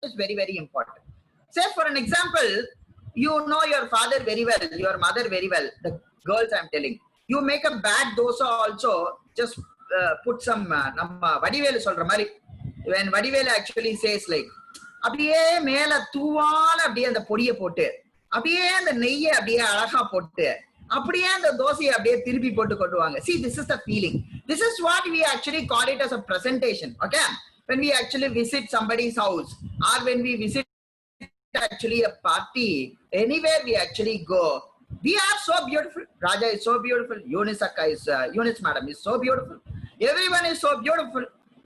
is very, very important. Say for an example, you know your father very well, your mother very well, the girls I'm telling. You make a bad dosa also, just put some, Namma Vadivelu solra mari. When Vadivelu actually says like, அப்படியே மேல தூவால அப்படியே அந்த பொடியை போட்டு அப்படியே அந்த நெய்யை அப்படியே அழகா போட்டு அப்படியே அந்த தோசையை அப்படியே திருப்பி போட்டு கொண்டுவாங்க. See, this is the feeling. This is what we actually call it as a presentation. Okay, when we actually visit somebody's house or when we visit actually a party, anywhere we actually go, we are so beautiful. Raja is so beautiful. Eunice madam is so beautiful. Everyone is so beautiful.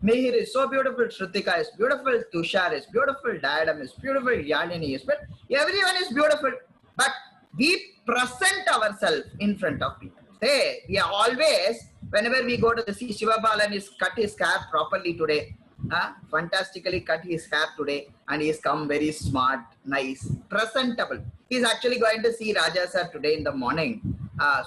Mihir is so beautiful. Shrutika is beautiful. Tushar is beautiful. Diadam is beautiful. Yalini is beautiful. Everyone is beautiful. But we present ourselves in front of people. Say, we are always, whenever we go to the sea, Shivabalan is cut his hair properly today. Fantastically cut his hair today. And he has come very smart, nice, presentable. He is actually going to see Raja sir today in the morning.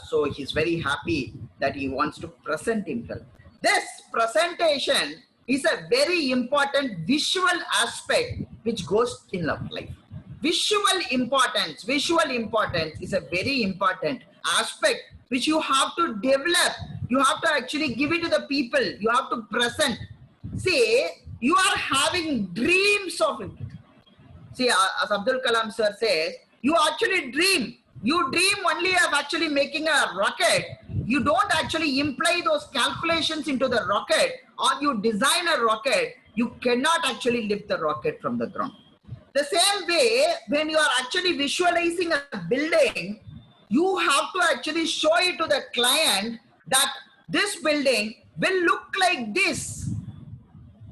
So he's very happy that he wants to present himself. This presentation is a very important visual aspect which goes in life. Visual importance is a very important aspect which you have to develop. You have to actually give it to the people. You have to present. See, you are having dreams of it. See, as Abdul Kalam sir says, you actually dream. You dream only of actually making a rocket. You don't actually imply those calculations into the rocket, or you design a rocket. You cannot actually lift the rocket from the ground. The same way, when you are actually visualizing a building, you have to actually show it to the client that this building will look like this.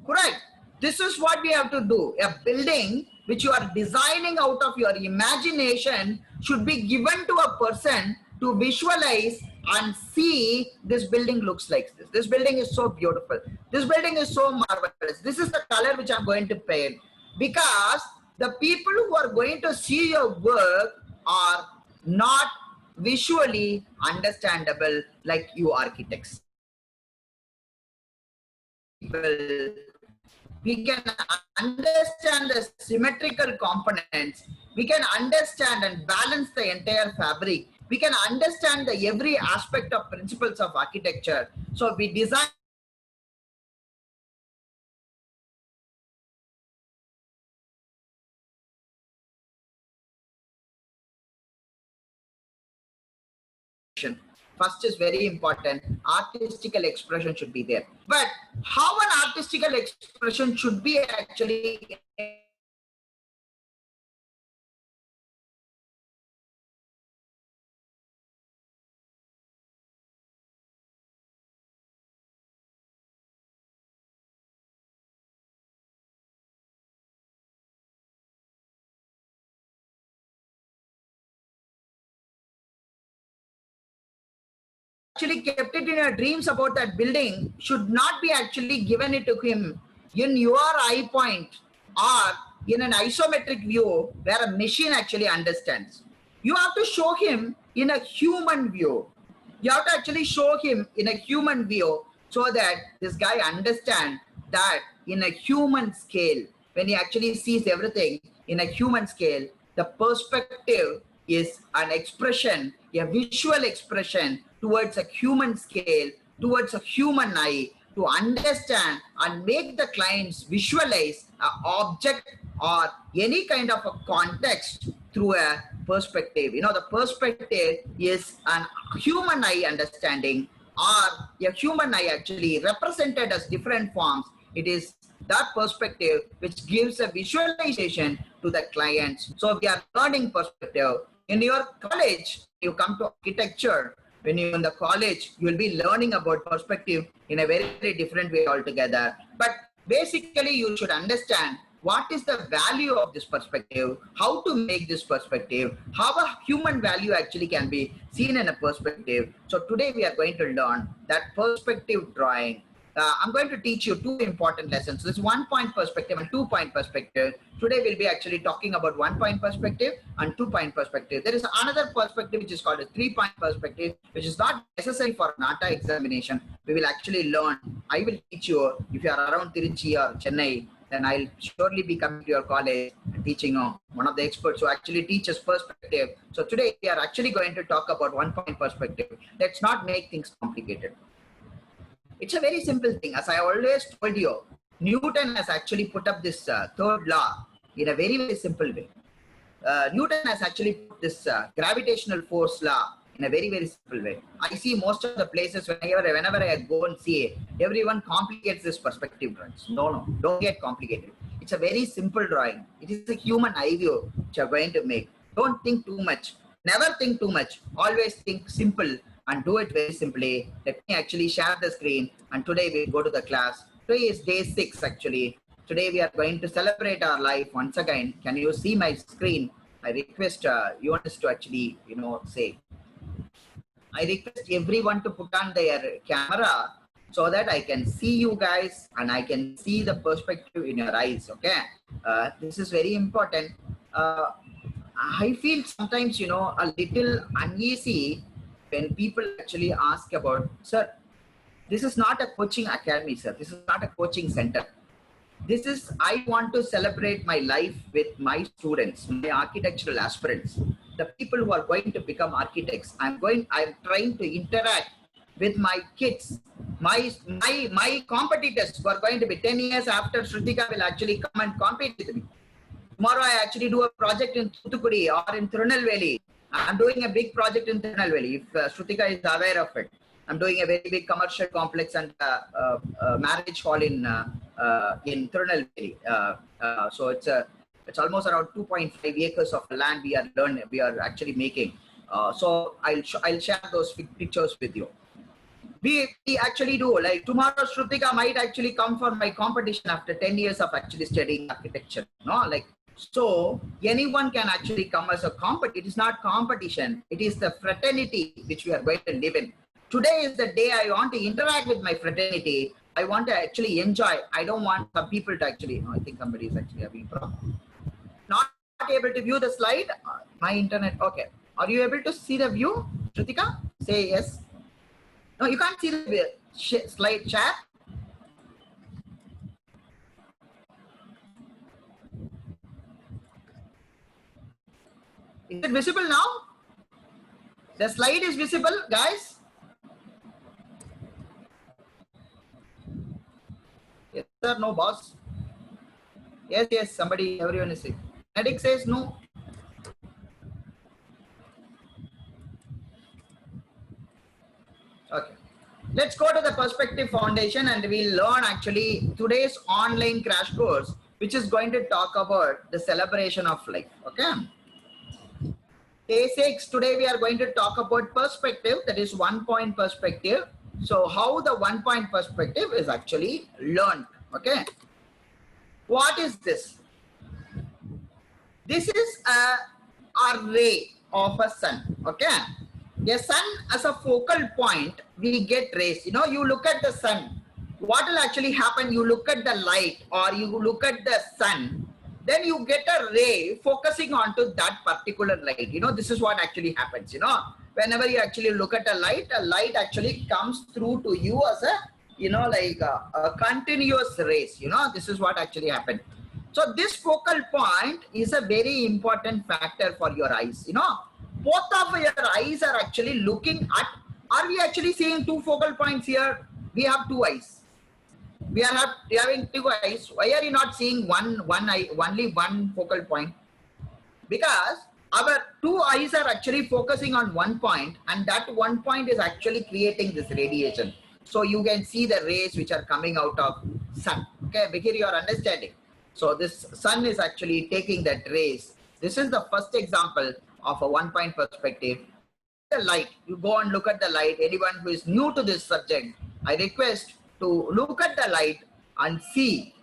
Correct? This is what we have to do. A building which you are designing out of your imagination should be given to a person to visualize and see this building looks like this. This building is so beautiful. This building is so marvelous. This is the color which I'm going to paint. Because the people who are going to see your work are not visually understandable like you architects. We can understand the symmetrical components. We can understand and balance the entire fabric. We can understand the every aspect of principles of architecture. So we design first is very important. Artistical expression should be there. But how an artistical expression should be actually kept it in your dreams about that building should not be actually given it to him in your eye point or in an isometric view where a machine actually understands. You have to show him in a human view. You have to actually show him in a human view so that this guy understands that in a human scale, when he actually sees everything in a human scale, the perspective is an expression, a visual expression towards a human scale, towards a human eye, to understand and make the clients visualize an object or any kind of a context through a perspective. You know, the perspective is an human eye understanding, or a human eye actually represented as different forms. It is that perspective which gives a visualization to the clients. So we are learning perspective. In your college, you come to architecture. When you're in the college, you will be learning about perspective in a very, very different way altogether. But basically, you should understand what is the value of this perspective, how to make this perspective, how a human value actually can be seen in a perspective. So today we are going to learn that perspective drawing. I'm going to teach you two important lessons. This 1-point perspective and 2-point perspective. Today we'll be actually talking about 1-point perspective and 2-point perspective. There is another perspective which is called a 3-point perspective, which is not necessary for NATA examination. We will actually learn. I will teach you if you are around Tiruchi or Chennai. then I'll surely be coming to your college and teaching one of the experts who actually teaches perspective. So today we are actually going to talk about 1-point perspective. Let's not make things complicated. It's a very simple thing. As I always told you, Newton has actually put up this third law in a very, very simple way. Newton has actually put this gravitational force law in a very, very simple way. I see most of the places whenever I go and see it, everyone complicates this perspective drawings. No, don't get complicated. It's a very simple drawing. It is a human eye view which you are going to make. Don't think too much. Never think too much. Always think simple and do it very simply. Let me actually share the screen, and today we go to the class. Today is day 6 actually. Today we are going to celebrate our life once again. Can you see my screen? I request you to actually, say. I request everyone to put on their camera so that I can see you guys and I can see the perspective in your eyes, okay? This is very important. I feel sometimes, a little uneasy when people actually ask about, sir, this is not a coaching academy, sir. This is not a coaching center. This is, I want to celebrate my life with my students, my architectural aspirants, the people who are going to become architects. I'm trying to interact with my kids, my competitors who are going to be 10 years after Shrutika will actually come and compete with me. Tomorrow I actually do a project in Thoothukudi or in Tirunelveli. I'm doing a big project in Tirunelveli, if Shrutika is aware of it. I'm doing a very big commercial complex and marriage hall in Tirunelveli. So it's almost around 2.5 acres of land we are actually making. So I'll share those pictures with you. We actually do, like tomorrow Shrutika might actually come for my competition after 10 years of actually studying architecture. So anyone can actually come as a competition. It is not competition. It is the fraternity which we are going to live in. Today is the day I want to interact with my fraternity. I want to actually enjoy. I don't want some people to actually, I think somebody is actually having a problem. Not able to view the slide. My internet, okay. Are you able to see the view, Shrutika? Say yes. No, you can't see the slide chat. Is it visible now? The slide is visible, guys. Yes, sir, no, boss. Yes, everyone is saying. Medic says no. Okay. Let's go to the Perspective Foundation and we'll learn actually today's online crash course, which is going to talk about the celebration of life. Okay. Day 6, today we are going to talk about perspective, that is 1-point perspective. So how the 1-point perspective is actually learned. Okay. What is this? This is a ray of a sun. Okay. A sun as a focal point, we get rays. You look at the sun. What will actually happen? You look at the light or you look at the sun. Then you get a ray focusing onto that particular light. This is what actually happens. Whenever you actually look at a light actually comes through to you as a, like a continuous rays. This is what actually happened. So this focal point is a very important factor for your eyes. Both of your eyes are actually looking at, are we actually seeing 2 focal points here? We have 2 eyes. We are having 2 eyes. Why are you not seeing one eye, only 1 focal point? Because our 2 eyes are actually focusing on 1 point, and that 1 point is actually creating this radiation. So you can see the rays which are coming out of sun. Okay, here you are understanding. So this sun is actually taking that rays. This is the first example of a 1-point perspective. The light, you go and look at the light. Anyone who is new to this subject, I request to look at the light and see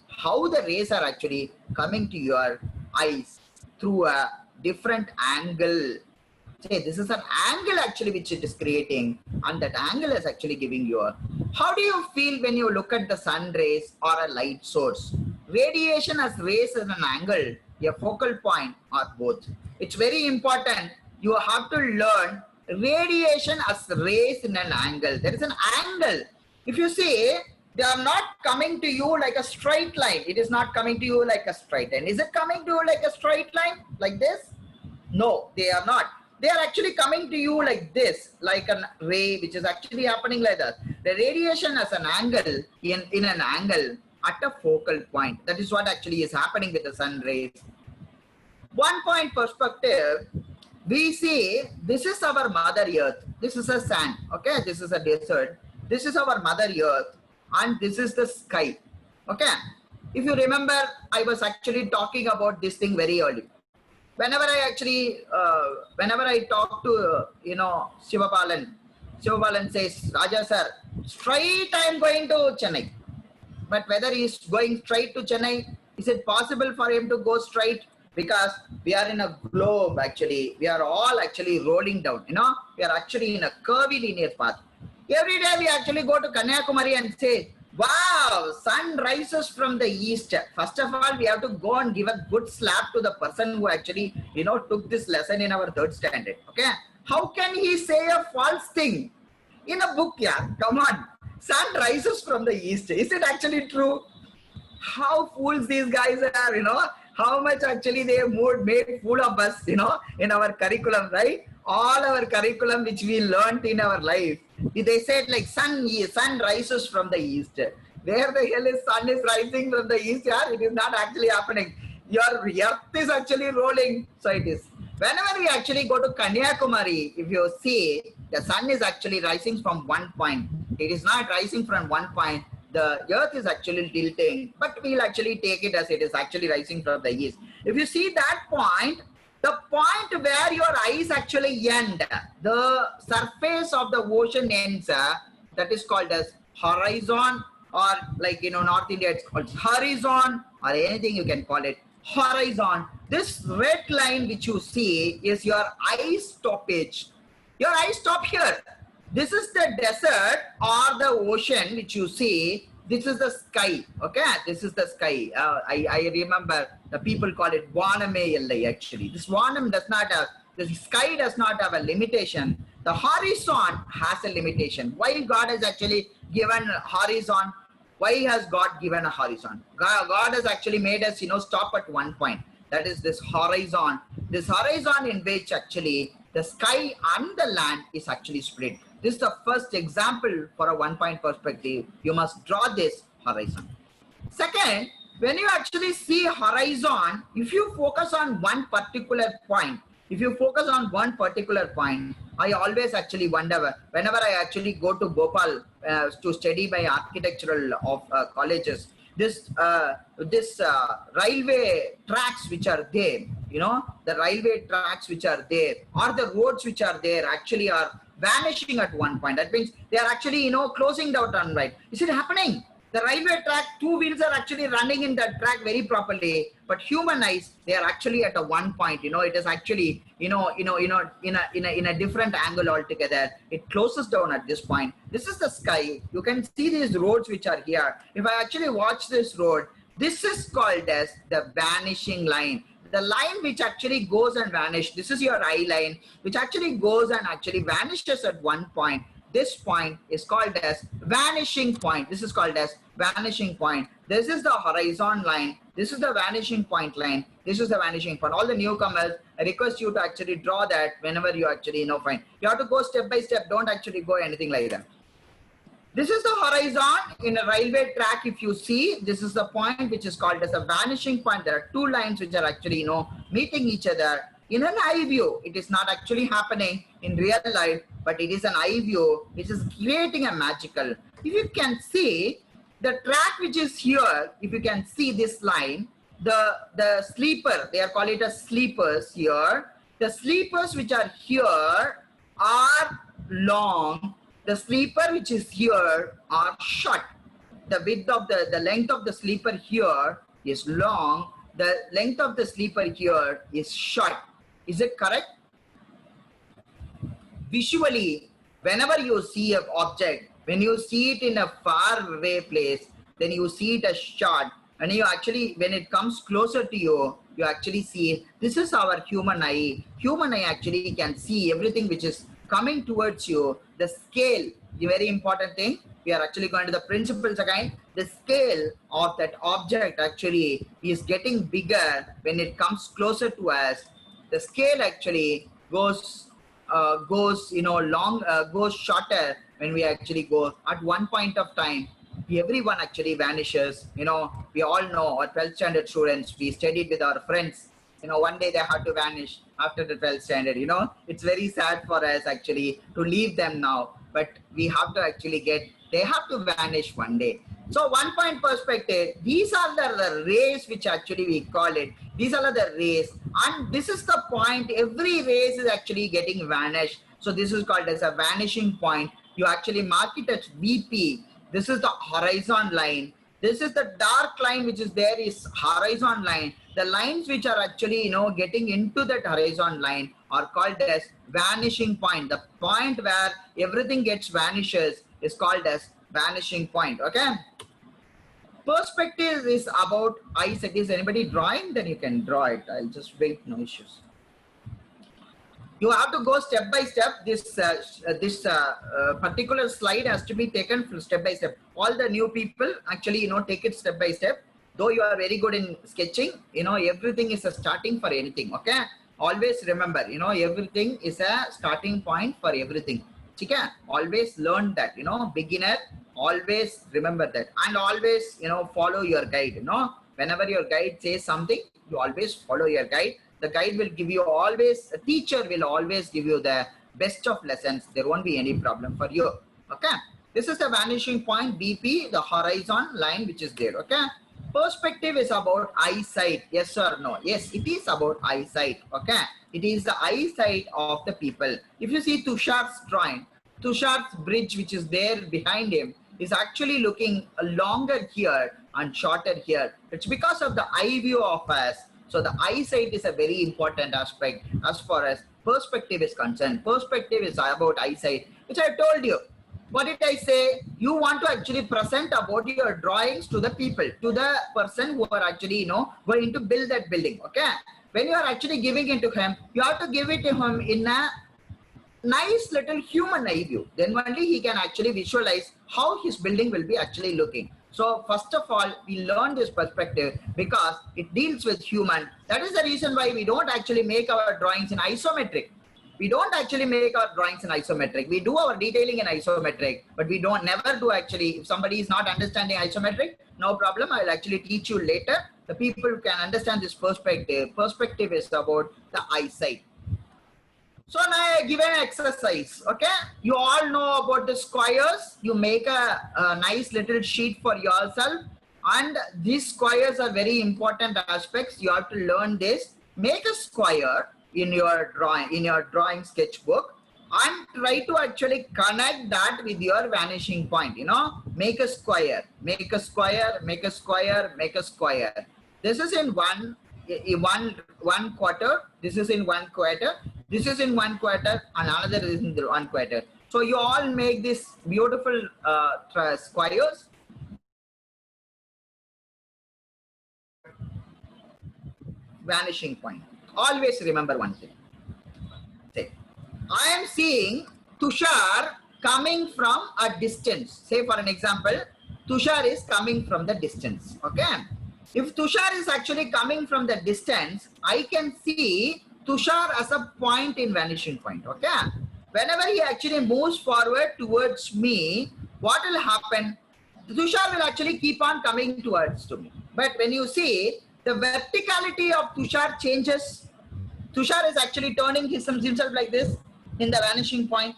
how the rays are actually coming to your eyes through a different angle. Say this is an angle actually which it is creating, and that angle is actually giving you a, how do you feel when you look at the sun rays or a light source? Radiation as rays as an angle, a focal point, or both. It's very important. You have to learn radiation as rays in an angle. There is an angle. If you see, they are not coming to you like a straight line. It is not coming to you like a straight line. Is it coming to you like a straight line like this? No, they are not. They are actually coming to you like this, like a ray, which is actually happening like that. The radiation as an angle in an angle at a focal point. That is what actually is happening with the sun rays. 1 point perspective, we see this is our mother earth. This is a sand. Okay, this is a desert. This is our mother earth, and this is the sky. Okay, if you remember, I was actually talking about this thing very early. Whenever I actually, whenever I talk to, Sivabalan says, Raja sir, straight I am going to Chennai. But whether he is going straight to Chennai, is it possible for him to go straight? Because we are in a globe actually. We are all actually rolling down, we are actually in a curvy linear path. Every day we actually go to Kanyakumari and say, wow, sun rises from the east. First of all, we have to go and give a good slap to the person who actually, took this lesson in our 3rd standard. Okay. How can he say a false thing in a book? Yeah, come on. Sun rises from the east. Is it actually true? How fools these guys are, how much actually they made fool of us, in our curriculum, right? All our curriculum which we learned in our life. They said like sun rises from the east. Where the hell is sun is rising from the east? Yeah, it is not actually happening. Your earth is actually rolling. So it is. Whenever we actually go to Kanyakumari, if you see, the sun is actually rising from one point. It is not rising from one point. The earth is actually tilting, but we'll actually take it as it is actually rising from the east. If you see that point, the point where your eyes actually end, the surface of the ocean ends, that is called as horizon, or like, North India, it's called horizon, or anything you can call it, horizon. This red line which you see is your eye stoppage. Your eyes stop here. This is the desert or the ocean which you see. This is the sky. Okay, this is the sky. I remember the people call it Vaname Yellai actually. This Vanam does not have, the sky does not have a limitation. The horizon has a limitation. Why God has actually given horizon? Why has God given a horizon? God has actually made us, stop at one point. That is this horizon. This horizon in which actually the sky and the land is actually split. This is the first example for a 1 point perspective. You must draw this horizon. Second, when you actually see horizon, if you focus on one particular point, I always actually wonder, whenever I actually go to Bhopal to study my architectural of colleges, this railway tracks which are there, the railway tracks which are there, or the roads which are there actually are vanishing at one point. That means they are actually, closing down on right. Is it happening? The railway track, 2 wheels are actually running in that track very properly, but human eyes, they are actually at a one point. It is actually, in a different angle altogether. It closes down at this point. This is the sky. You can see these roads which are here. If I actually watch this road, this is called as the vanishing line. The line which actually goes and vanishes. This is your eye line, which actually goes and actually vanishes at one point. This point is called as vanishing point. This is called as vanishing point. This is the horizon line. This is the vanishing point line. This is the vanishing point. All the newcomers, I request you to actually draw that whenever you actually find. You have to go step by step. Don't actually go anything like that. This is the horizon in a railway track. If you see, this is the point which is called as a vanishing point. There are 2 lines which are actually, meeting each other. In an eye view, it is not actually happening in real life, but it is an eye view which is creating a magical. If you can see the track which is here, if you can see this line, the sleeper, they are called it as sleepers here. The sleepers which are here are long. The sleeper which is here are short. The width of the length of the sleeper here is long. The length of the sleeper here is short. Is it correct? Visually, whenever you see an object, when you see it in a far away place, then you see it as short. And you actually, when it comes closer to you, you actually see it. This is our human eye. Human eye actually can see everything which is coming towards you, the scale, the very important thing, we are actually going to the principles again. The scale of that object actually is getting bigger when it comes closer to us. The scale actually goes goes shorter when we actually go at one point of time. Everyone actually vanishes. We all know our 12th standard students, we studied with our friends. One day they had to vanish after the 12th standard. It's very sad for us actually to leave them now, but we have to actually they have to vanish one day. So 1 point perspective, these are the rays which actually we call it. These are the rays, and this is the point. Every rays is actually getting vanished. So this is called as a vanishing point. You actually mark it as VP. This is the horizon line. This is the dark line which is there is horizon line. The lines which are actually, getting into that horizon line are called as vanishing point. The point where everything vanishes is called as vanishing point. Okay. Perspective is about eyesight. Is anybody drawing? Then you can draw it. I'll just wait. No issues. You have to go step by step. This particular slide has to be taken step by step. All the new people actually, take it step by step. Though you are very good in sketching, everything is a starting for anything. Okay. Always remember, everything is a starting point for everything. Okay? Always learn that, beginner, always remember that, and always, follow your guide. Whenever your guide says something, you always follow your guide. The guide will give you always, a teacher will always give you the best of lessons. There won't be any problem for you. Okay. This is the vanishing point, BP, the horizon line which is there. Okay. Perspective is about eyesight. Yes or no? Yes, it is about eyesight. Okay. It is the eyesight of the people. If you see Tushar's drawing, Tushar's bridge which is there behind him is actually looking longer here and shorter here. It's because of the eye view of us. So the eyesight is a very important aspect as far as perspective is concerned. Perspective is about eyesight, which I told you. What did I say? You want to actually present about your drawings to the people, to the person who are actually, going to build that building. Okay. When you are actually giving it to him, you have to give it to him in a nice little human eye view. Then only he can actually visualize how his building will be actually looking. So first of all, we learn this perspective because it deals with human. That is the reason why we don't actually make our drawings in isometric. We don't actually make our drawings in isometric. We do our detailing in isometric, but we don't never do actually. If somebody is not understanding isometric, no problem. I will actually teach you later. The people can understand this perspective. Perspective is about the eyesight. So now I give an exercise. Okay. You all know about the squares. You make a nice little sheet for yourself. And these squares are very important aspects. You have to learn this. Make a square in your drawing sketchbook and try to actually connect that with your vanishing point. Make a square, make a square, make a square, make a square. This is in one quarter. This is in 1 quarter. This is in 1 quarter, and another is in 1 quarter. So you all make this beautiful squares. Vanishing point. Always remember one thing. Say, I am seeing Tushar coming from a distance. Say for an example, Tushar is coming from the distance. Okay. If Tushar is actually coming from the distance, I can see Tushar as a point in vanishing point. Okay. Whenever he actually moves forward towards me, what will happen? Tushar will actually keep on coming towards to me. But when you see, the verticality of Tushar changes. Tushar is actually turning himself like this in the vanishing point.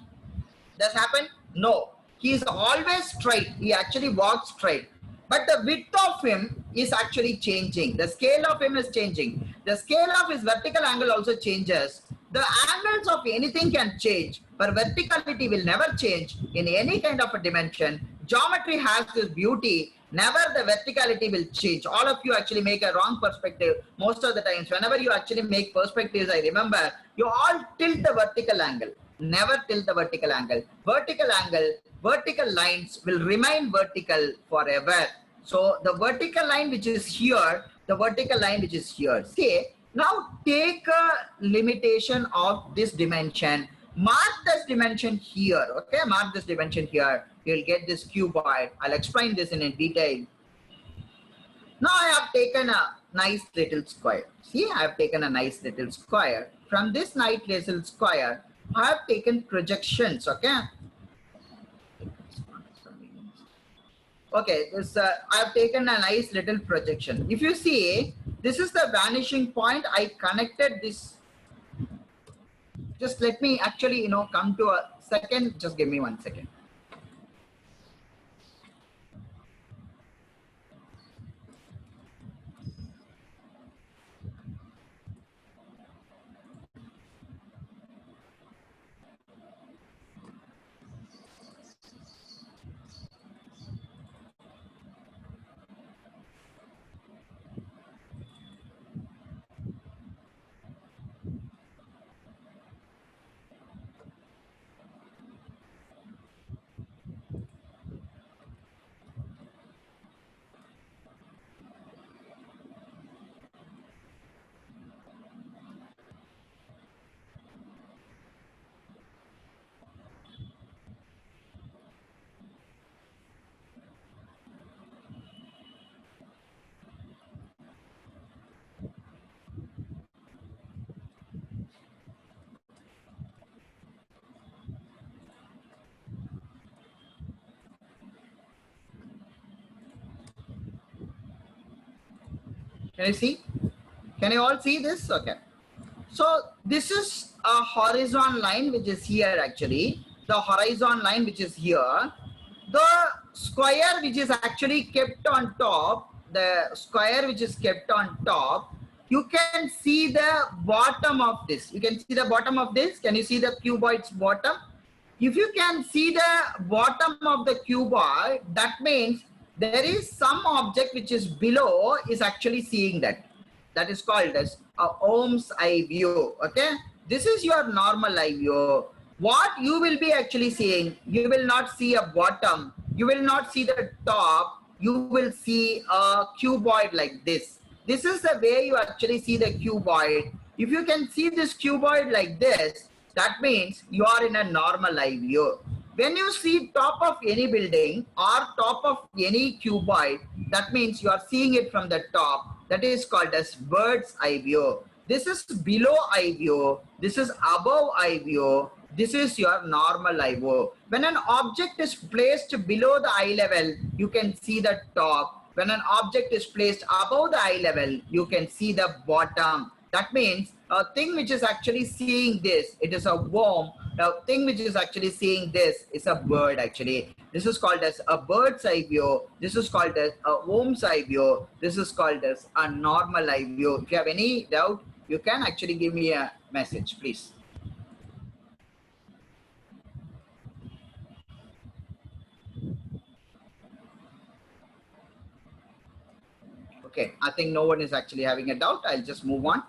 Does happen? No. He is always straight. He actually walks straight. But the width of him is actually changing. The scale of him is changing. The scale of his vertical angle also changes. The angles of anything can change, but verticality will never change in any kind of a dimension. Geometry has this beauty. Never the verticality will change. All of you actually make a wrong perspective most of the times. Whenever you actually make perspectives, I remember, you all tilt the vertical angle. Never tilt the vertical angle. Vertical lines will remain vertical forever. So the vertical line which is here, the vertical line which is here. See, now take a limitation of this dimension. Mark this dimension here. Okay, mark this dimension here. You'll get this cuboid. I'll explain this in detail. Now I have taken a nice little square. See, I have taken a nice little square. From this nice little square, I have taken projections. Okay. Okay, this I have taken a nice little projection. If you see, this is the vanishing point. I connected this. Just let me actually, come to a second. Just give me 1 second. Can you see? Can you all see this? Okay. So this is a horizon line which is here actually. The horizon line which is here. The square which is actually kept on top, the square which is kept on top, you can see the bottom of this. You can see the bottom of this. Can you see the cuboid's bottom? If you can see the bottom of the cuboid, that means there is some object which is below is actually seeing that. That is called as a Ohm's eye view. Okay, this is your normal eye view. What you will be actually seeing, you will not see a bottom, you will not see the top, you will see a cuboid like this. This is the way you actually see the cuboid. If you can see this cuboid like this, that means you are in a normal eye view. When you see top of any building or top of any cuboid, that means you are seeing it from the top. That is called as bird's eye view. This is below eye view. This is above eye view. This is your normal eye view. When an object is placed below the eye level, you can see the top. When an object is placed above the eye level, you can see the bottom. That means a thing which is actually seeing this, it is a worm. The thing which is actually seeing this is a bird actually. This is called as a bird's eye view. This is called as a worm's eye view. This is called as a normal eye view. If you have any doubt, you can actually give me a message, please. Okay, I think no one is actually having a doubt. I'll just move on.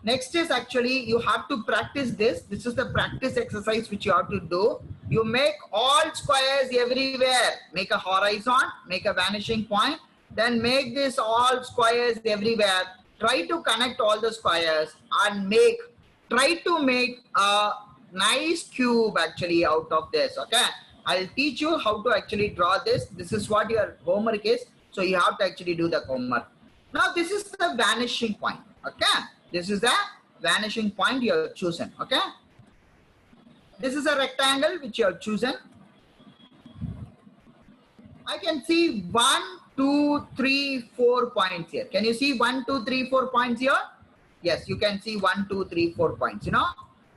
Next is actually you have to practice this. This is the practice exercise which you have to do. You make all squares everywhere. Make a horizon, make a vanishing point, then make this all squares everywhere. Try to connect all the squares and try to make a nice cube actually out of this. Okay, I'll teach you how to actually draw this. This is what your homework is. So you have to actually do the homework. Now this is the vanishing point. Okay. This is the vanishing point you have chosen. Okay. This is a rectangle which you have chosen. I can see 1, 2, 3, 4 points here. Can you see 1, 2, 3, 4 points here? Yes, you can see 1, 2, 3, 4 points. You know,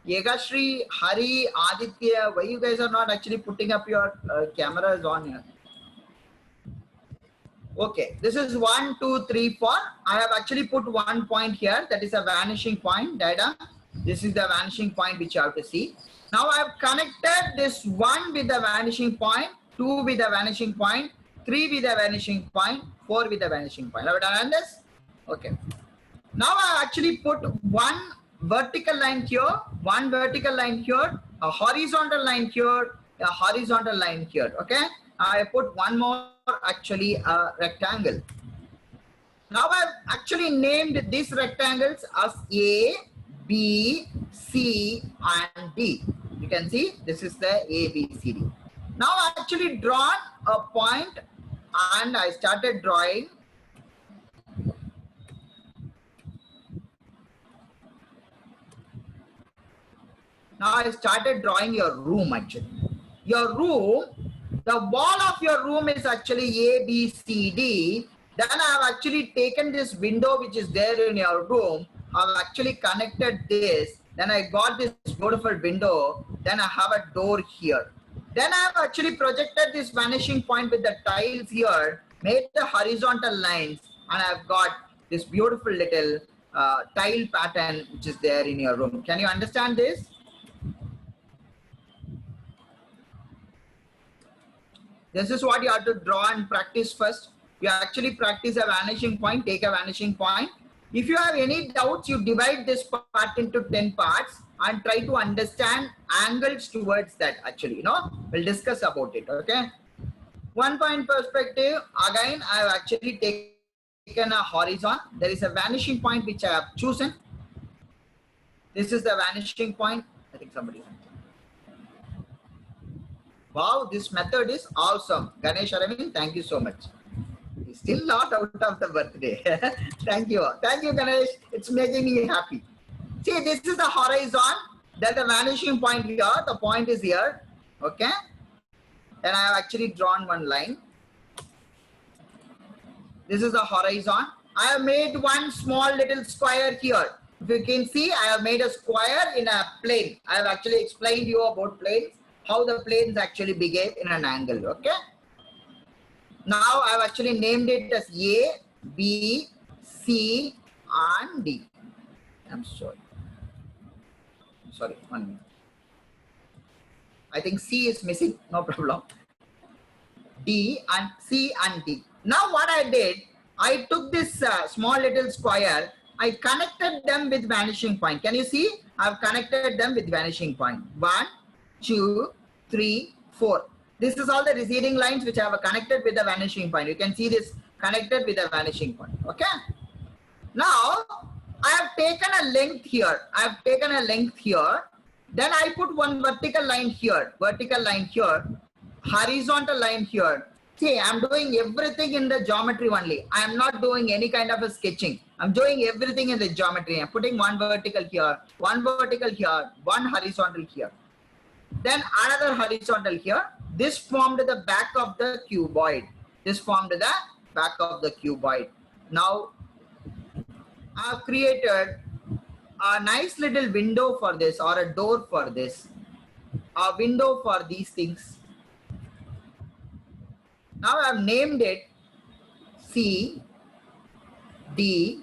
Yegashri, Hari, Aditya, why you guys are not actually putting up your cameras on here? Okay, this is 1, 2, 3, 4. I have actually put 1 point here. That is a vanishing point data. This is the vanishing point which you have to see. Now I have connected this 1 with the vanishing point, 2 with the vanishing point, 3 with the vanishing point, 4 with the vanishing point. Have you done this? Okay. Now I actually put 1 vertical line here, 1 vertical line here, a horizontal line here, a horizontal line here. Okay. I put 1 more actually a rectangle. Now I've actually named these rectangles as A, B, C and D. You can see this is the A, B, C, D. Now I actually drawn a point and I started drawing. Now I started drawing your room actually. Your room, the wall of your room is actually A, B, C, D. Then I have actually taken this window which is there in your room. I've actually connected this. Then I got this beautiful window. Then I have a door here. Then I have actually projected this vanishing point with the tiles here, made the horizontal lines, and I've got this beautiful little tile pattern which is there in your room. Can you understand this? This is what you have to draw and practice first. You actually practice a vanishing point, take a vanishing point. If you have any doubts, you divide this part into 10 parts and try to understand angles towards that actually, we'll discuss about it, okay? 1 point perspective, again, I have actually taken a horizon. There is a vanishing point which I have chosen. This is the vanishing point. I think somebody. Wow, this method is awesome. Ganesh Aravind, thank you so much. He's still not out of the birthday. Thank you. Thank you, Ganesh. It's making me happy. See, this is the horizon. Then the vanishing point here. The point is here. Okay. And I have actually drawn one line. This is the horizon. I have made one small little square here. If you can see, I have made a square in a plane. I have actually explained you about planes, how the planes actually behave in an angle, okay? Now I've actually named it as A, B, C, and D. I'm sorry. Sorry, 1 minute. I think C is missing, no problem. D and C and D. Now what I did, I took this small little square, I connected them with vanishing point. Can you see? I've connected them with vanishing point. 1, 2, 3, 4. This is all the receding lines which I have connected with the vanishing point. You can see this connected with the vanishing point. Okay. Now I have taken a length here. I have taken a length here. Then I put one vertical line here, horizontal line here. See, I'm doing everything in the geometry only. I'm not doing any kind of a sketching. I'm doing everything in the geometry. I'm putting one vertical here, one horizontal here. Then another horizontal here. This formed the back of the cuboid. Now, I have created a nice little window for this, or a door for this. A window for these things. Now I have named it C, D,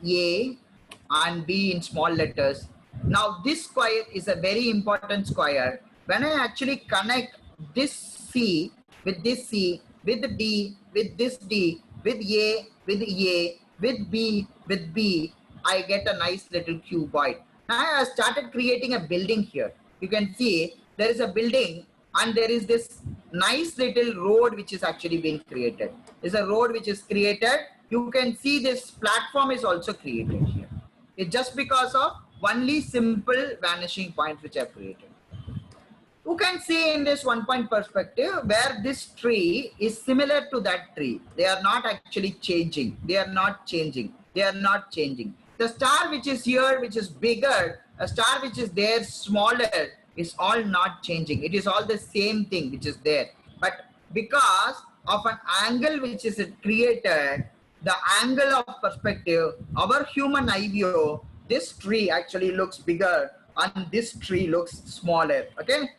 A, and B in small letters. Now this square is a very important square. When I actually connect this C, with D, with this D, with A, with B, I get a nice little cuboid. Now I have started creating a building here. You can see there is a building and there is this nice little road which is actually being created. There's a road which is created. You can see this platform is also created here. It's just because of only simple vanishing points which I have created. You can see in this 1 point perspective where this tree is similar to that tree. They are not actually changing. They are not changing. The star which is here, which is bigger, a star which is there smaller, is all not changing. It is all the same thing which is there. But because of an angle which is created, the angle of perspective, our human eye view, this tree actually looks bigger and this tree looks smaller. Okay.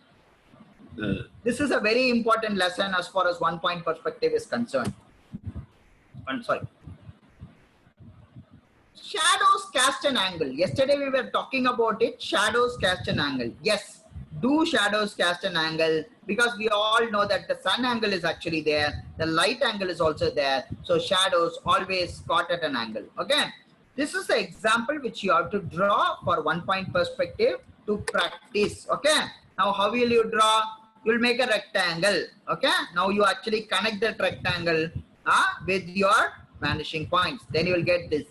This is a very important lesson as far as 1 point perspective is concerned. I'm sorry. Shadows cast an angle. Yesterday we were talking about it. Shadows cast an angle. Yes, do shadows cast an angle, because we all know that the sun angle is actually there. The light angle is also there. So shadows always caught at an angle. Okay. This is the example which you have to draw for 1 point perspective to practice. Okay. Now how will you draw? You'll make a rectangle. Okay. Now you actually connect that rectangle with your vanishing points. Then you will get this.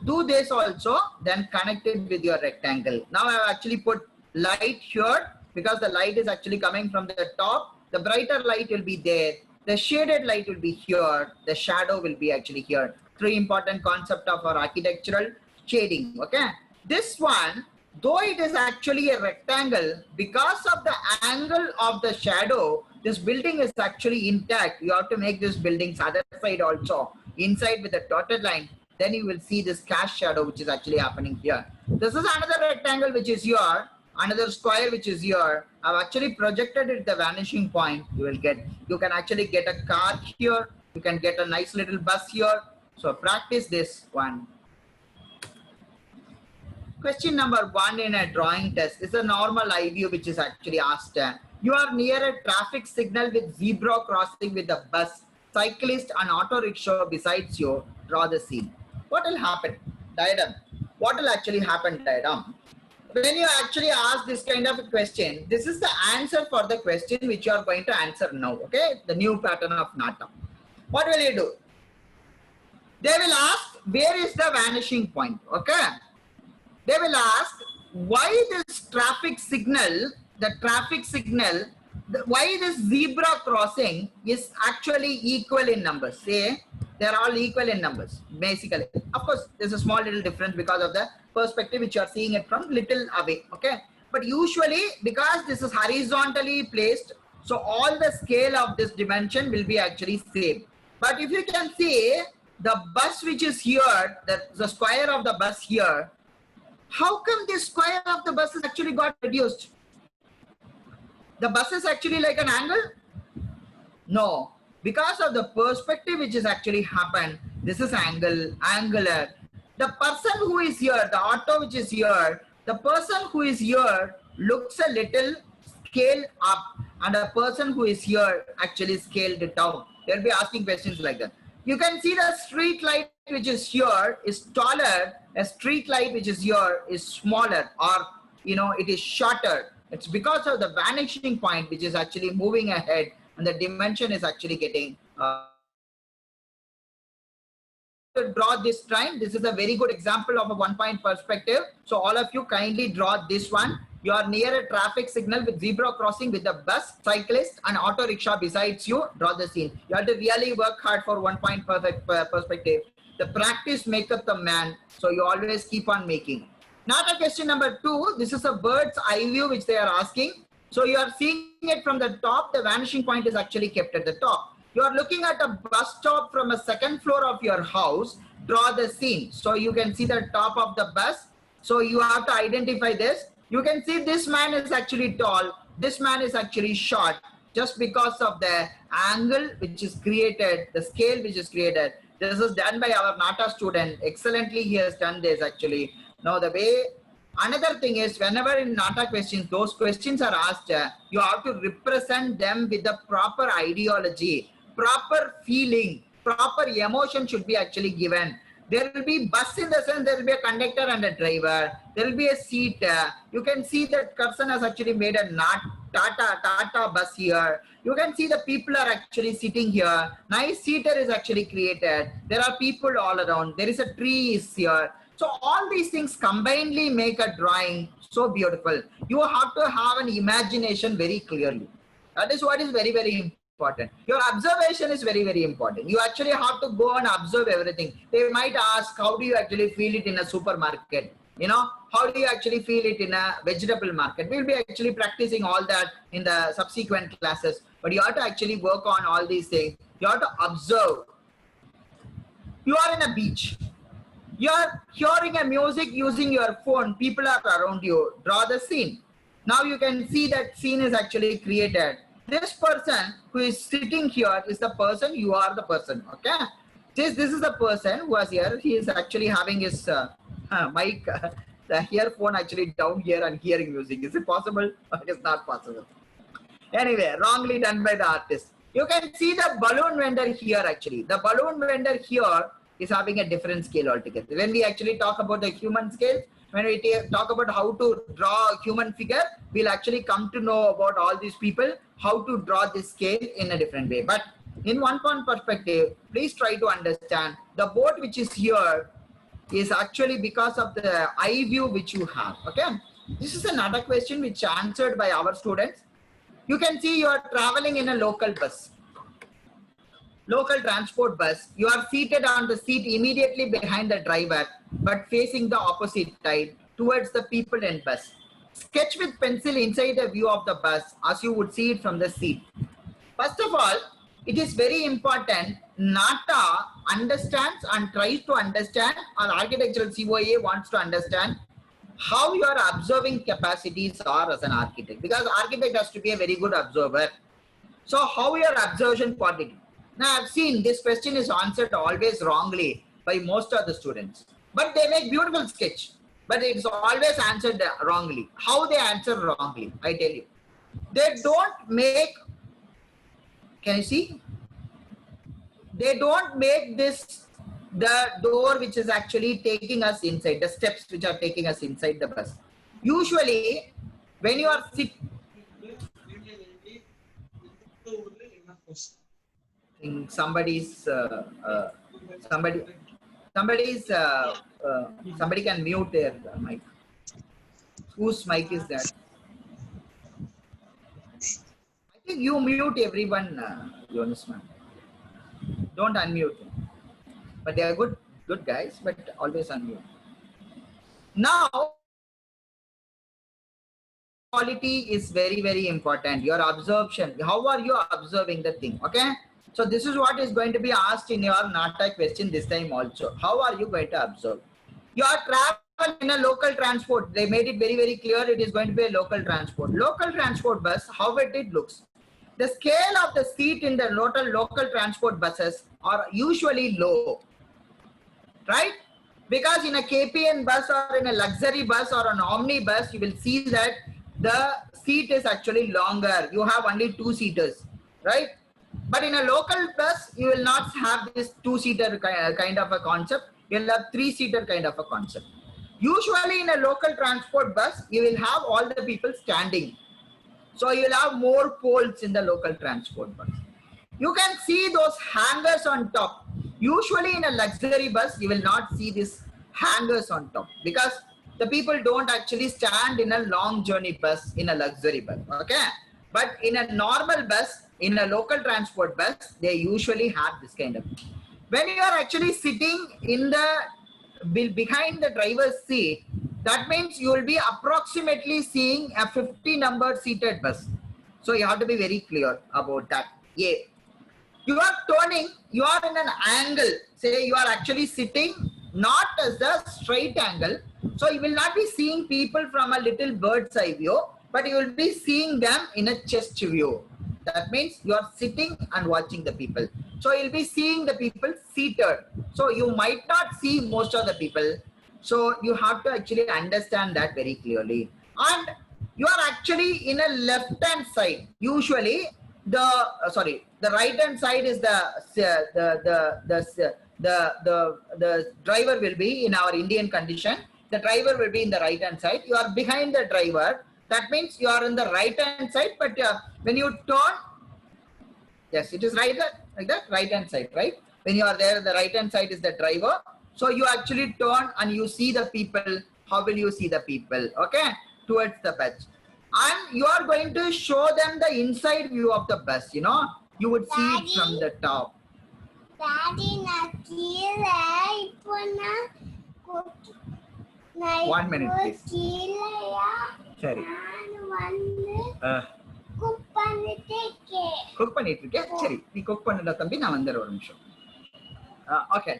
do this also, then connect it with your rectangle. Now I have actually put light here because the light is actually coming from the top. The brighter light will be there. The shaded light will be here. The shadow will be actually here. Three important concept of our architectural shading. Okay. This one, though it is actually a rectangle, because of the angle of the shadow, this building is actually intact. You have to make this building's other side also inside with a dotted line. Then you will see this cast shadow which is actually happening here. This is another rectangle which is here, another square which is here. I've actually projected it the vanishing point. You can actually get a car here. You can get a nice little bus here. So practice this one. Question number 1 in a drawing test is a normal eye view which is actually asked. You are near a traffic signal with zebra crossing with a bus, cyclist and auto rickshaw besides you. Draw the scene. What will happen? Diagram. What will actually happen, diagram? When you actually ask this kind of a question, this is the answer for the question which you are going to answer now. Okay, the new pattern of NATA. What will you do? They will ask, where is the vanishing point? Okay. They will ask, why this traffic signal, why this zebra crossing is actually equal in numbers. Say, they are all equal in numbers, basically. Of course, there's a small little difference because of the perspective which you are seeing it from little away, okay? But usually, because this is horizontally placed, so all the scale of this dimension will be actually same. But if you can see, the bus which is here, the square of the bus here, how come this square of the bus is actually got reduced? The bus is actually like an angle? No, because of the perspective which is actually happened, this is angular. The person who is here, the auto which is here, the person who is here looks a little scale up and the person who is here actually scaled it down. They'll be asking questions like that. You can see the street light which is here is taller, a street light which is here is smaller, or it is shorter. It's because of the vanishing point which is actually moving ahead and the dimension is actually getting to draw this line. This is a very good example of a 1-point perspective. So all of you kindly draw this one. You are near a traffic signal with zebra crossing with a bus, cyclist and auto rickshaw besides you. Draw the scene. You have to really work hard for 1-point perspective. The practice maketh the man. So you always keep on making. Now the question number 2, this is a bird's eye view which they are asking. So you are seeing it from the top. The vanishing point is actually kept at the top. You are looking at a bus stop from a 2nd floor of your house. Draw the scene. So you can see the top of the bus. So you have to identify this. You can see this man is actually tall. This man is actually short. Just because of the angle which is created, the scale which is created. This is done by our NATA student. Excellently, he has done this actually. Now the way, another thing is, whenever in NATA questions, those questions are asked, you have to represent them with the proper ideology, proper feeling, proper emotion should be actually given. There will be bus in the sense, there will be a conductor and a driver. There will be a seat. You can see that person has actually made a Tata bus here. You can see the people are actually sitting here. Nice seater is actually created. There are people all around. There is a tree is here. So all these things combinedly make a drawing so beautiful. You have to have an imagination very clearly. That is what is very, very important. Your observation is very, very important. You actually have to go and observe everything. They might ask, how do you actually feel it in a supermarket? How do you actually feel it in a vegetable market? We'll be actually practicing all that in the subsequent classes. But you have to actually work on all these things. You have to observe. You are in a beach. You are hearing a music using your phone. People are around you. Draw the scene. Now you can see that scene is actually created. This person who is sitting here is the person. You are the person. Okay. This is the person who was here. He is actually having his mic, the earphone actually down here and hearing music. Is it possible? It is not possible. Anyway, wrongly done by the artist. You can see the balloon vendor here actually. The balloon vendor here is having a different scale altogether. When we actually talk about the human scale, when we talk about how to draw a human figure, we'll actually come to know about all these people, how to draw this scale in a different way. But in 1-point perspective, please try to understand the boat which is here is actually because of the eye view which you have. Okay, this is another question which answered by our students. You can see you are traveling in a local bus, local transport bus. You are seated on the seat immediately behind the driver, but facing the opposite side towards the people in bus. Sketch with pencil inside the view of the bus as you would see it from the seat. First of all, it is very important. NATA understands and tries to understand, or architectural COA wants to understand how your observing capacities are as an architect, because architect has to be a very good observer. So how your observation quality? Now I've seen this question is answered always wrongly by most of the students, but they make beautiful sketch, but it's always answered wrongly. How they answer wrongly, I tell you. They don't make, can you see? They don't make this the door which is actually taking us inside, the steps which are taking us inside the bus. Usually, when you are somebody can mute their mic. Whose mic is that? I think you mute everyone, Jonas man. Don't unmute them. But they are good guys, but always unmute. Now, quality is very, very important. Your observation, how are you observing the thing? Okay. So this is what is going to be asked in your NATA question this time also. How are you going to observe? You are traveling in a local transport. They made it very, very clear. It is going to be a local transport. Local transport bus, how it looks. The scale of the seat in the local transport buses are usually low, right? Because in a KPN bus or in a luxury bus or an omnibus, you will see that the seat is actually longer. You have only 2 seaters, right? But in a local bus, you will not have this 2-seater kind of a concept. You will have 3-seater kind of a concept. Usually in a local transport bus, you will have all the people standing. So you will have more poles in the local transport bus. You can see those hangers on top. Usually in a luxury bus, you will not see these hangers on top, because the people don't actually stand in a long journey bus in a luxury bus, okay? But in a normal bus, in a local transport bus, they usually have this kind of. When you are actually sitting in the behind the driver's seat, that means you will be approximately seeing a 50 number seated bus. So you have to be very clear about that. Yeah. You are turning, you are in an angle. Say you are actually sitting not as a straight angle. So you will not be seeing people from a little bird's eye view, but you will be seeing them in a chest view. That means you are sitting and watching the people. So you'll be seeing the people seated. So you might not see most of the people. So you have to actually understand that very clearly. And you are actually in a left-hand side. Usually the right hand side is the driver will be in our Indian condition. The driver will be in the right hand side. You are behind the driver. That means you are in the right hand side. But when you turn, yes, it is like that right hand side, right? When you are there, the right hand side is the driver. So you actually turn and you see the people. How will you see the people? Okay, towards the bus. And you are going to show them the inside view of the bus, you know. You would see it from the top. Daddy, 1 minute, please. Sorry. Cook பண்ணிட்டு இருக்கேன். சரி, நீ cook பண்ணல தம்பி, நான் வந்துறேன் ஒரு நிமிஷம். Okay.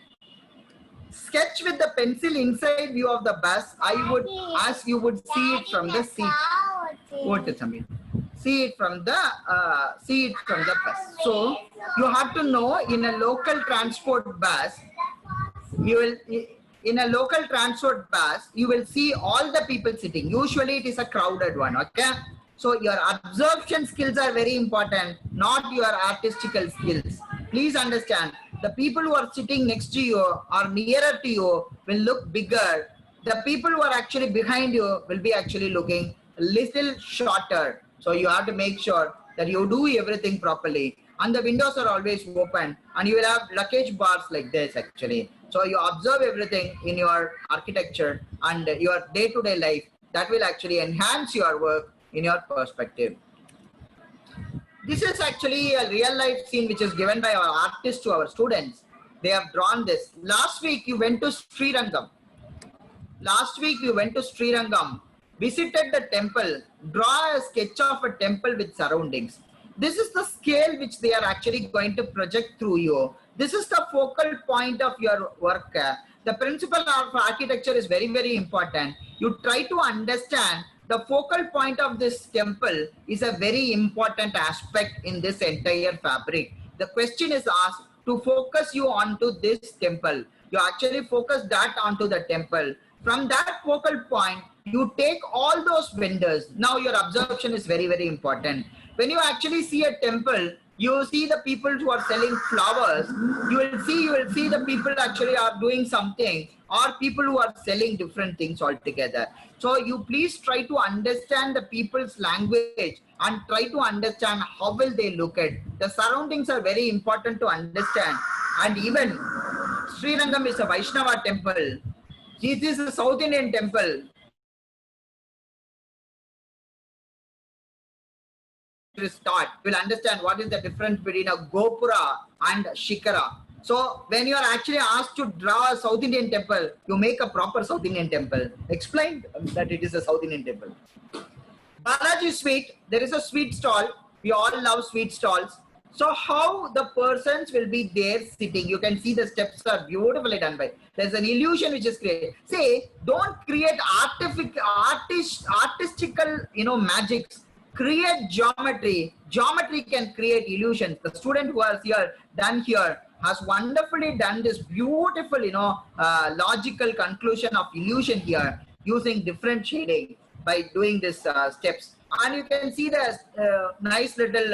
Sketch with the pencil inside view of the bus. I would, as you would see it from the seat. What is something? See it from the bus. So you have to know, in a local transport bus, you will see all the people sitting. Usually it is a crowded one. Okay. So your observation skills are very important, not your artistical skills. Please understand, the people who are sitting next to you or nearer to you will look bigger. The people who are actually behind you will be actually looking a little shorter. So you have to make sure that you do everything properly. and the windows are always open, and you will have luggage bars like this actually. So you observe everything in your architecture and your day-to-day life. That will actually enhance your work in your perspective. This is actually a real life scene which is given by our artists to our students. They have drawn this. Last week you went to Srirangam. Visited the temple, draw a sketch of a temple with surroundings. This is the scale which they are actually going to project through you. This is the focal point of your work. The principle of architecture is very, very important. You try to understand the focal point of this temple is a very important aspect in this entire fabric. The question is asked to focus you onto this temple. You actually focus that onto the temple. From that focal point, you take all those vendors. Now your observation is very, very important. When you actually see a temple, you see the people who are selling flowers. You will see the people actually are doing something, or people who are selling different things altogether. So you please try to understand the people's language and try to understand how will they look at. The surroundings are very important to understand. And even Srirangam is a Vaishnava temple. This is a South Indian temple. Start, will understand what is the difference between a Gopura and Shikara. So when you are actually asked to draw a South Indian temple, you make a proper South Indian temple. Explain that it is a South Indian temple. Balaji Sweet, there is a sweet stall. We all love sweet stalls. So how the persons will be there sitting, you can see the steps are beautifully done by. There's an illusion which is created. Say, don't create artistical, magics. Create geometry. Geometry can create illusions. The student who has done here has wonderfully done this beautiful, logical conclusion of illusion here using different shading by doing this steps. And you can see the nice little,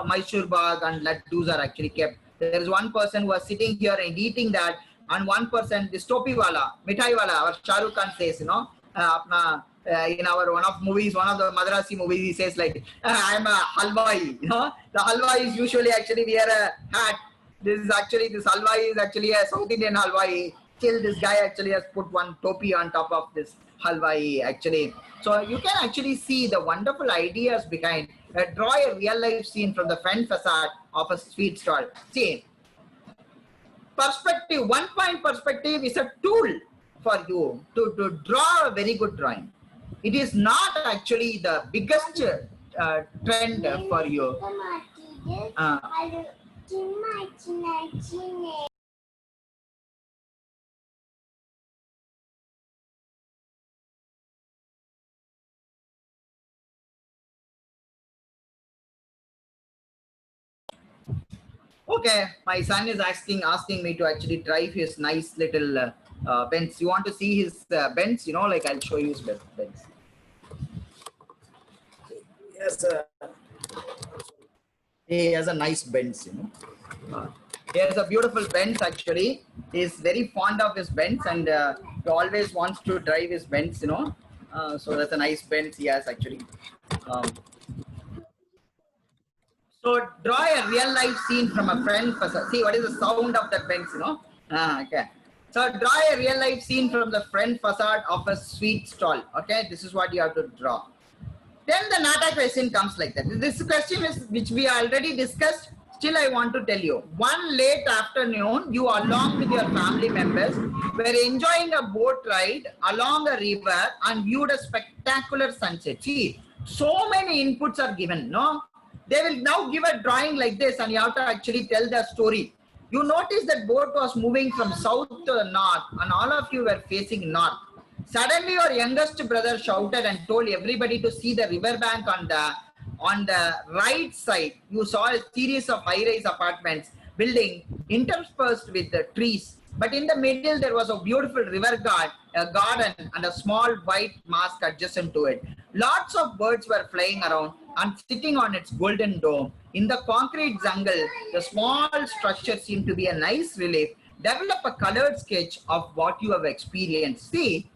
Mysore bag and laddus are actually kept. There is one person who was sitting here and eating that, and one person, this topi wala, mithai wala, our Shah Rukh Khan says, in our one of the Madrasi movies, he says like, I'm a halwai. The halwai is usually actually wear a hat. This halwai is actually a South Indian halwai. Still, this guy actually has put one topi on top of this halwai actually. So you can actually see the wonderful ideas behind. Draw a real life scene from the front facade of a sweet stall. See, perspective, 1 point perspective is a tool for you to draw a very good drawing. It is not actually the biggest trend for you. Okay, my son is asking me to actually drive his nice little Benz. You want to see his Benz? I'll show you his Benz. Yes, he has a nice Benz. He has a beautiful Benz actually. He is very fond of his Benz, and he always wants to drive his Benz. So that's a nice Benz he has actually. So draw a real life scene from a friend. See what is the sound of that Benz, okay. So draw a real life scene from the front facade of a sweet stall. Okay, this is what you have to draw. Then the Nata question comes like that. This question is which we already discussed. Still, I want to tell you. One late afternoon, you along with your family members were enjoying a boat ride along a river and viewed a spectacular sunset. See, so many inputs are given, no? They will now give a drawing like this, and you have to actually tell the story. You notice that boat was moving from south to the north, and all of you were facing north. Suddenly, your youngest brother shouted and told everybody to see the riverbank on the right side. You saw a series of high-rise apartments building interspersed with the trees. But in the middle, there was a beautiful garden, and a small white mosque adjacent to it. Lots of birds were flying around and sitting on its golden dome. In the concrete jungle, the small structure seemed to be a nice relief. Develop a colored sketch of what you have experienced. See,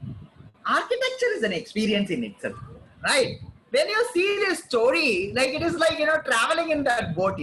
architecture is an experience in itself, right? When you see this story, like it is like, traveling in that boat,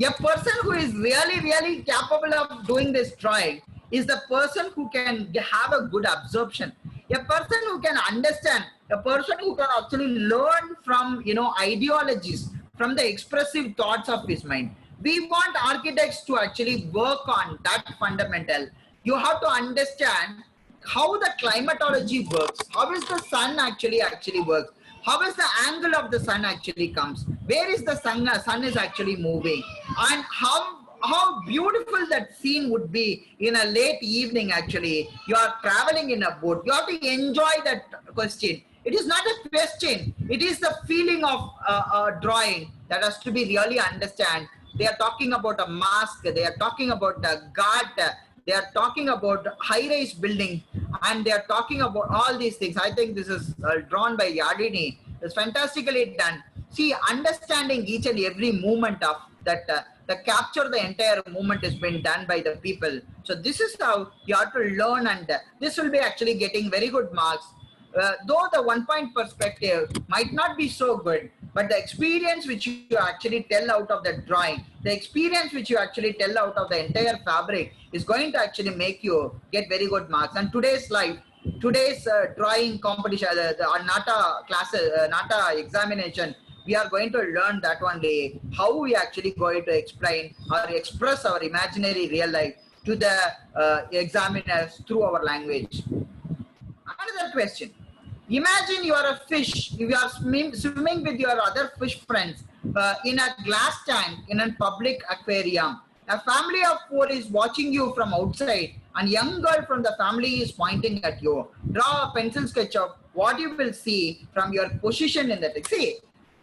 A person who is really capable of doing this drawing is the person who can have a good absorption, a person who can understand, a person who can actually learn from, you know, ideologies, from the expressive thoughts of his mind. We want architects to actually work on that fundamental. You have to understand how the climatology works, how is the sun actually works, how is the angle of the sun actually comes, where is the sun is actually moving, and how beautiful that scene would be in a late evening. Actually, you are traveling in a boat, you have to enjoy that question. It is not a question, it is the feeling of drawing that has to be really understand. They are talking about a mask, they are talking about a guard, they are talking about high-rise building, and they are talking about all these things. I think this is drawn by Yardini. It's fantastically done. See, understanding each and every movement of that, the capture the entire movement has been done by the people. So this is how you have to learn, and this will be actually getting very good marks. Though the 1 point perspective might not be so good, but the experience which you actually tell out of the drawing, the experience which you actually tell out of the entire fabric is going to actually make you get very good marks. And today's life, today's drawing competition, the NATA classes, NATA examination, we are going to learn that only, how we actually going to explain or express our imaginary real life to the examiners through our language. Another question. Imagine you are a fish, you are swimming with your other fish friends in a glass tank in a public aquarium. A family of 4 is watching you from outside, and a young girl from the family is pointing at you. Draw a pencil sketch of what you will see from your position in the tank. See,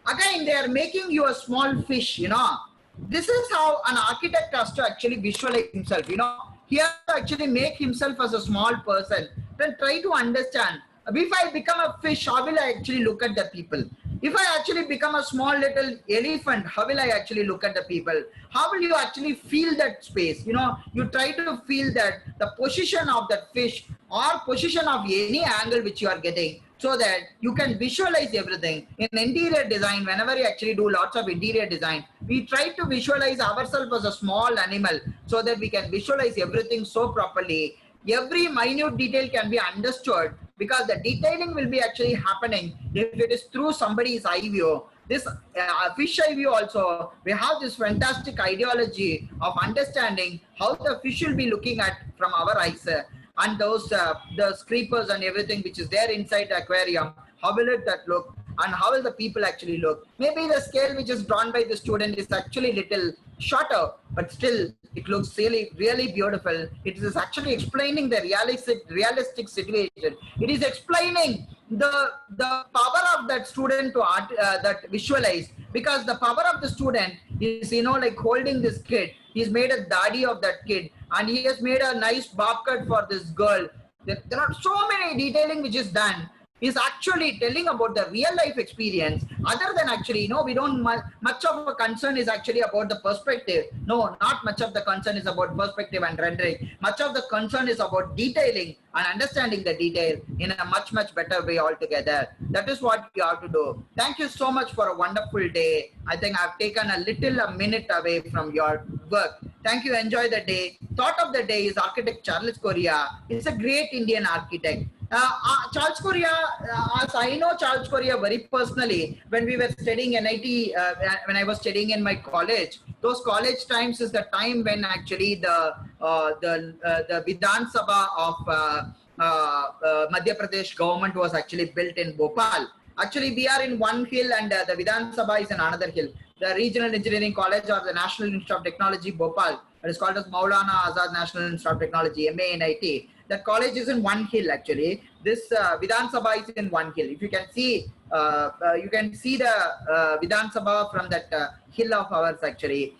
again, they are making you a small fish, you know. This is how an architect has to actually visualize himself, you know. He has to actually make himself as a small person. Then try to understand, if I become a fish, how will I actually look at the people? If I actually become a small little elephant, how will I actually look at the people? How will you actually feel that space? You know, you try to feel that the position of that fish or position of any angle which you are getting, so that you can visualize everything. In interior design, whenever you actually do lots of interior design, we try to visualize ourselves as a small animal so that we can visualize everything so properly. Every minute detail can be understood because the detailing will be actually happening if it is through somebody's eye view. This fish eye view also, we have this fantastic ideology of understanding how the fish will be looking at from our eyes, and those the creepers and everything which is there inside the aquarium, how will it that look, and how will the people actually look. Maybe the scale which is drawn by the student is actually little shorter, but still it looks really beautiful. It is actually explaining the realistic situation. It is explaining the power of that student to art, that visualize, because the power of the student is, you know, like holding this kid. He's made a daddy of that kid, and he has made a nice bob cut for this girl. There are so many detailing which is done. Is actually telling about the real life experience, other than actually, you know, we don't much of a concern is actually about the perspective. No, not much of the concern is about perspective and rendering. Much of the concern is about detailing and understanding the detail in a much better way altogether. That is what you have to do. Thank you so much for a wonderful day. I think I've taken a minute away from your work. Thank you. Enjoy the day. Thought of the day is architect Charles Correa. He's a great Indian architect. Charles Correa, as I know Charles Correa very personally, when we were studying NIT, when I was studying in my college, those college times is the time when actually the Vidhan Sabha of Madhya Pradesh government was actually built in Bhopal. Actually, we are in one hill and the Vidhan Sabha is in another hill. The Regional Engineering College or the National Institute of Technology, Bhopal, it is called as Maulana Azad National Institute of Technology, MANIT. That college is in one hill actually. This Vidhan Sabha is in one hill. If you can see, the Vidhan Sabha from that hill of ours actually.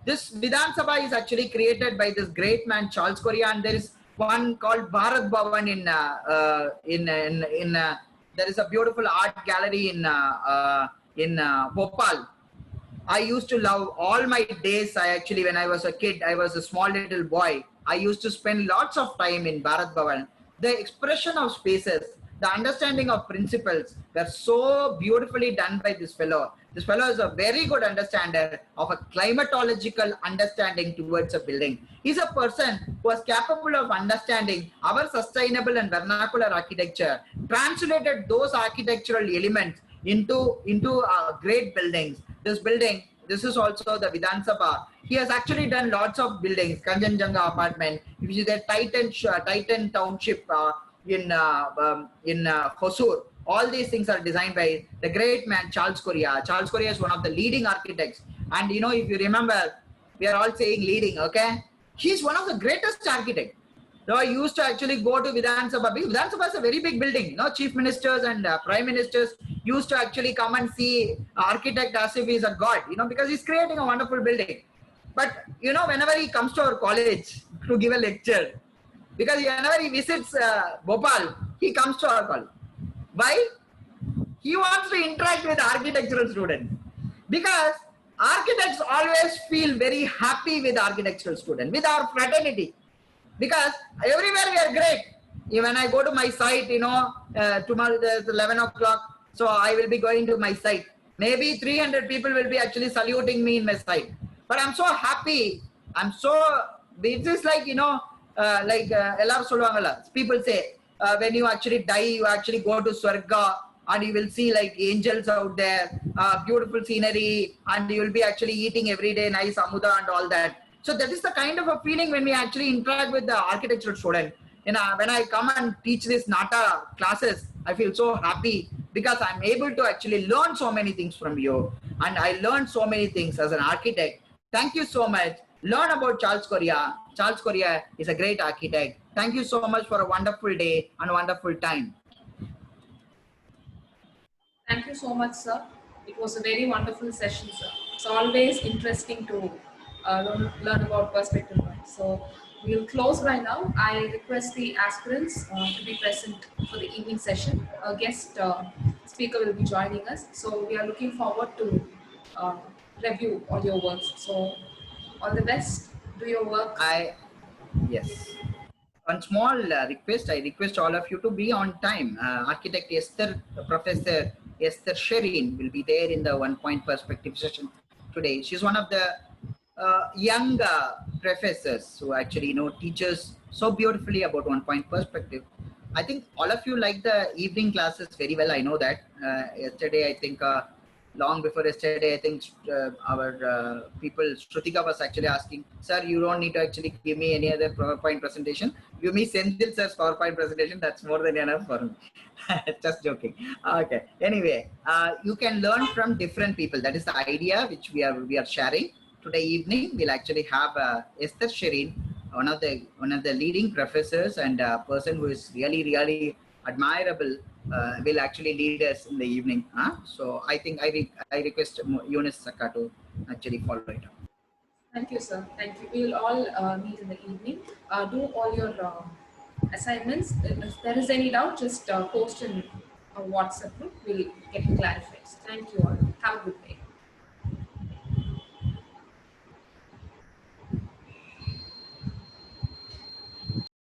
This Vidhan Sabha is actually created by this great man Charles Correa, and there is one called Bharat Bhavan there is a beautiful art gallery in Bhopal. I used to love all my days. When I was a kid, I was a small little boy. I used to spend lots of time in Bharat Bhavan. The expression of spaces, the understanding of principles were so beautifully done by this fellow. This fellow is a very good understander of a climatological understanding towards a building. He's a person who was capable of understanding our sustainable and vernacular architecture, translated those architectural elements into great buildings. This building, this is also the Vidhan Sabha. He has actually done lots of buildings. Kanchenjunga apartment, which is a Titan township in Hosur. All these things are designed by the great man Charles Correa. Charles Correa is one of the leading architects. And you know, if you remember, we are all saying leading, okay? He's one of the greatest architects. So I used to actually go to Vidhan Sabha. Vidhan Sabha is a very big building. You know, chief ministers and prime ministers used to actually come and see architect as if he's a god, you know, because he's creating a wonderful building. But, you know, whenever he comes to our college to give a lecture, because whenever he visits Bhopal, he comes to our college. Why? He wants to interact with architectural students. Because architects always feel very happy with architectural students, with our fraternity. Because everywhere we are great. When I go to my site, you know, tomorrow there's 11 o'clock, so I will be going to my site. Maybe 300 people will be actually saluting me in my site. But I'm so happy. It's just like, you know, people say, when you actually die, you actually go to Swarga and you will see like angels out there, beautiful scenery, and you will be actually eating every day nice amuda and all that. So that is the kind of a feeling when we actually interact with the architectural student. You know, when I come and teach these NATA classes, I feel so happy because I'm able to actually learn so many things from you. And I learned so many things as an architect. Thank you so much. Learn about Charles Correa. Charles Correa is a great architect. Thank you so much for a wonderful day and a wonderful time. Thank you so much, sir. It was a very wonderful session, sir. It's always interesting to learn about perspective. So we'll close right now. I request the aspirants to be present for the evening session. A guest speaker will be joining us. So we are looking forward to review all your works. So all the best. Do your work. Yes. One small request. I request all of you to be on time. Architect Professor Esther Shireen will be there in the 1 point perspective session today. She's one of the young professors who actually, you know, teaches so beautifully about 1 point perspective. I think all of you like the evening classes very well. I know that. Yesterday, I think, long before yesterday, I think our people, Shrutika was actually asking, sir, you don't need to actually give me any other PowerPoint presentation. Give me Senthil sir's PowerPoint presentation. That's more than enough for me. Just joking. Okay. Anyway, you can learn from different people. That is the idea which we are sharing. Today evening, we'll actually have Esther Shireen, one of the leading professors and a person who is really admirable, will actually lead us in the evening. So I think I request Eunice Saka to actually follow it up. Thank you, sir. Thank you. We will all meet in the evening. Do all your assignments. If there is any doubt, just post in a WhatsApp group. We'll get it clarified. Thank you all. Have a good day.